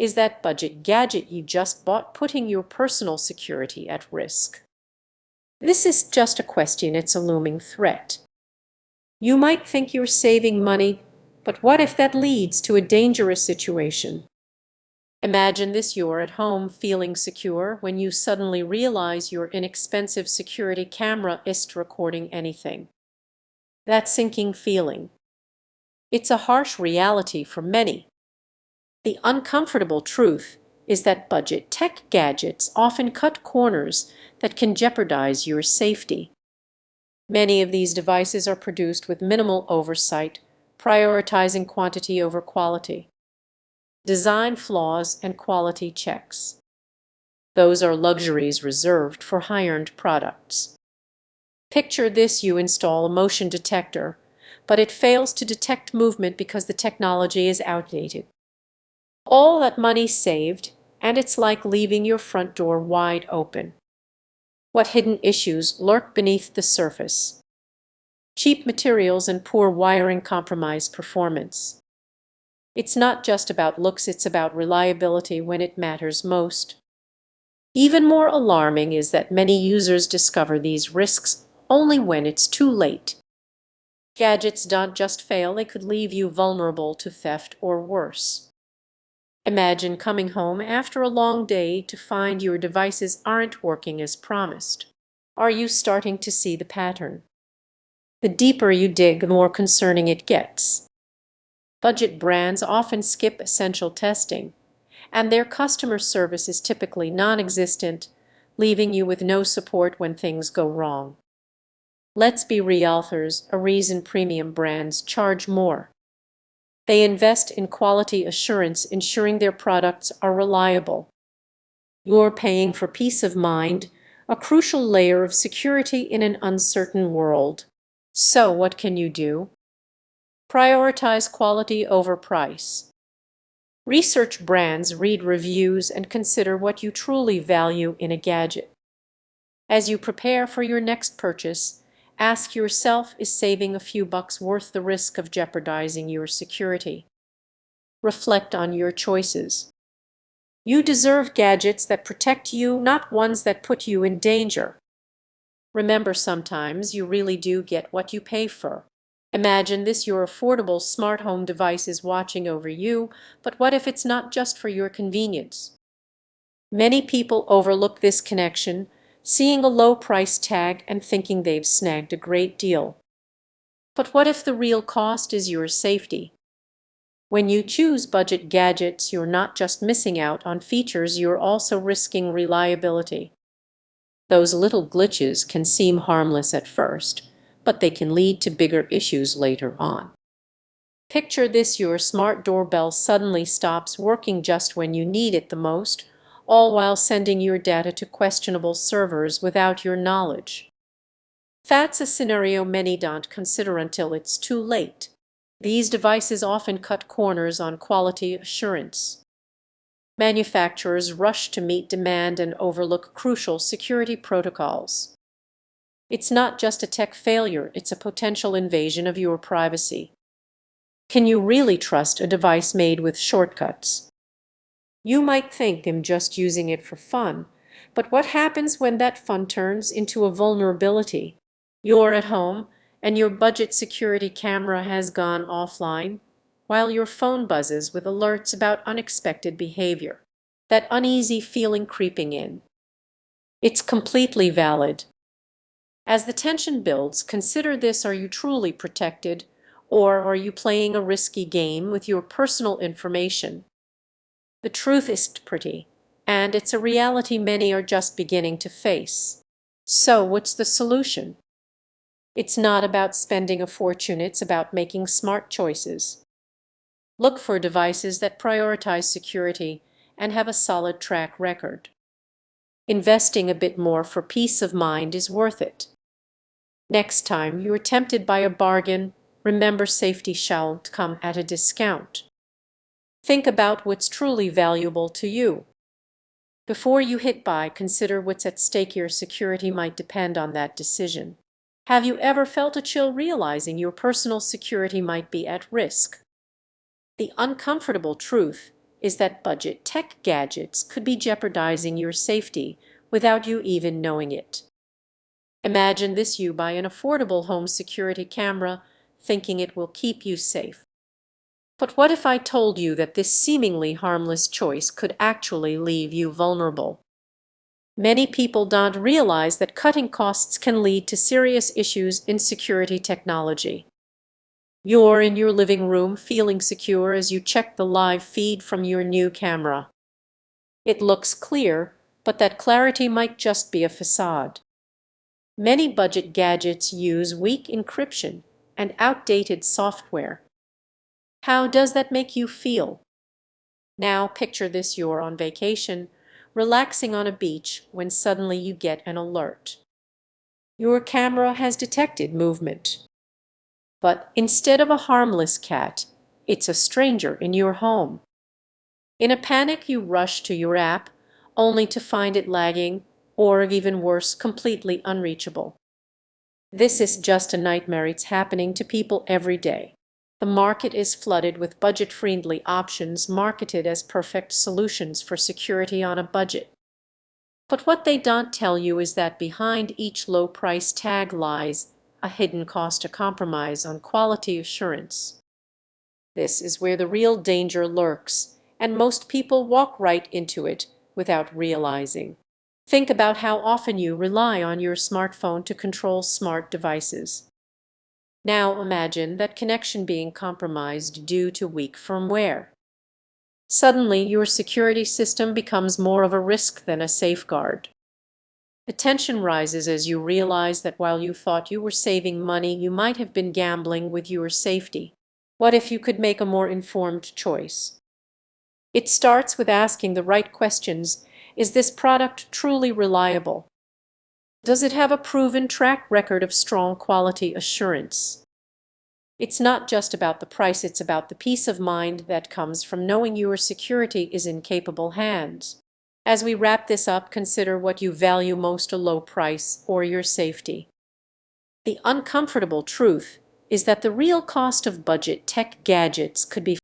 Is that budget gadget you just bought putting your personal security at risk? This is just a question, it's a looming threat. You might think you're saving money, but what if that leads to a dangerous situation? Imagine this: you're at home feeling secure when you suddenly realize your inexpensive security camera isn't recording anything. That sinking feeling. It's a harsh reality for many. The uncomfortable truth is that budget tech gadgets often cut corners that can jeopardize your safety. Many of these devices are produced with minimal oversight, prioritizing quantity over quality. Design flaws and quality checks. Those are luxuries reserved for high-end products. Picture this: you install a motion detector, but it fails to detect movement because the technology is outdated. All that money saved, and it's like leaving your front door wide open. What hidden issues lurk beneath the surface? Cheap materials and poor wiring compromise performance. It's not just about looks, it's about reliability when it matters most. Even more alarming is that many users discover these risks only when it's too late. Gadgets don't just fail, they could leave you vulnerable to theft or worse. Imagine coming home after a long day to find your devices aren't working as promised. Are you starting to see the pattern? The deeper you dig, the more concerning it gets. Budget brands often skip essential testing, and their customer service is typically non-existent, leaving you with no support when things go wrong. Let's be real, there's a reason premium brands charge more. They invest in quality assurance, ensuring their products are reliable. You're paying for peace of mind, a crucial layer of security in an uncertain world. So what can you do? Prioritize quality over price. Research brands, read reviews, and consider what you truly value in a gadget. As you prepare for your next purchase, ask yourself, is saving a few bucks worth the risk of jeopardizing your security? Reflect on your choices. You deserve gadgets that protect you, not ones that put you in danger. Remember, sometimes you really do get what you pay for. Imagine this: your affordable smart home device is watching over you, but what if it's not just for your convenience? Many people overlook this connection, seeing a low price tag and thinking they've snagged a great deal. But what if the real cost is your safety? When you choose budget gadgets, you're not just missing out on features, you're also risking reliability. Those little glitches can seem harmless at first, but they can lead to bigger issues later on. Picture this: your smart doorbell suddenly stops working just when you need it the most, all while sending your data to questionable servers without your knowledge. That's a scenario many don't consider until it's too late. These devices often cut corners on quality assurance. Manufacturers rush to meet demand and overlook crucial security protocols. It's not just a tech failure, it's a potential invasion of your privacy. Can you really trust a device made with shortcuts? You might think I'm just using it for fun, but what happens when that fun turns into a vulnerability? You're at home, and your budget security camera has gone offline, while your phone buzzes with alerts about unexpected behavior. That uneasy feeling creeping in. It's completely valid. As the tension builds, consider this: are you truly protected, or are you playing a risky game with your personal information? The truth isn't pretty, and it's a reality many are just beginning to face. So what's the solution? It's not about spending a fortune, it's about making smart choices. Look for devices that prioritize security and have a solid track record. Investing a bit more for peace of mind is worth it. Next time you're tempted by a bargain, remember, safety shan't come at a discount. Think about what's truly valuable to you. Before you hit buy, consider what's at stake. Your security might depend on that decision. Have you ever felt a chill realizing your personal security might be at risk? The uncomfortable truth is that budget tech gadgets could be jeopardizing your safety without you even knowing it. Imagine this: you buy an affordable home security camera thinking it will keep you safe. But what if I told you that this seemingly harmless choice could actually leave you vulnerable? Many people don't realize that cutting costs can lead to serious issues in security technology. You're in your living room feeling secure as you check the live feed from your new camera. It looks clear, but that clarity might just be a facade. Many budget gadgets use weak encryption and outdated software. How does that make you feel? Now picture this: you're on vacation, relaxing on a beach, when suddenly you get an alert. Your camera has detected movement. But instead of a harmless cat, it's a stranger in your home. In a panic, you rush to your app, only to find it lagging, or even worse, completely unreachable. This is just a nightmare. It's happening to people every day. The market is flooded with budget-friendly options marketed as perfect solutions for security on a budget. But what they don't tell you is that behind each low price tag lies a hidden cost, a compromise on quality assurance. This is where the real danger lurks, and most people walk right into it without realizing. Think about how often you rely on your smartphone to control smart devices. Now imagine that connection being compromised due to weak firmware. Suddenly, your security system becomes more of a risk than a safeguard. The tension rises as you realize that while you thought you were saving money, you might have been gambling with your safety. What if you could make a more informed choice? It starts with asking the right questions. Is this product truly reliable? Does it have a proven track record of strong quality assurance? It's not just about the price, it's about the peace of mind that comes from knowing your security is in capable hands. As we wrap this up, consider what you value most: a low price or your safety. The uncomfortable truth is that the real cost of budget tech gadgets could be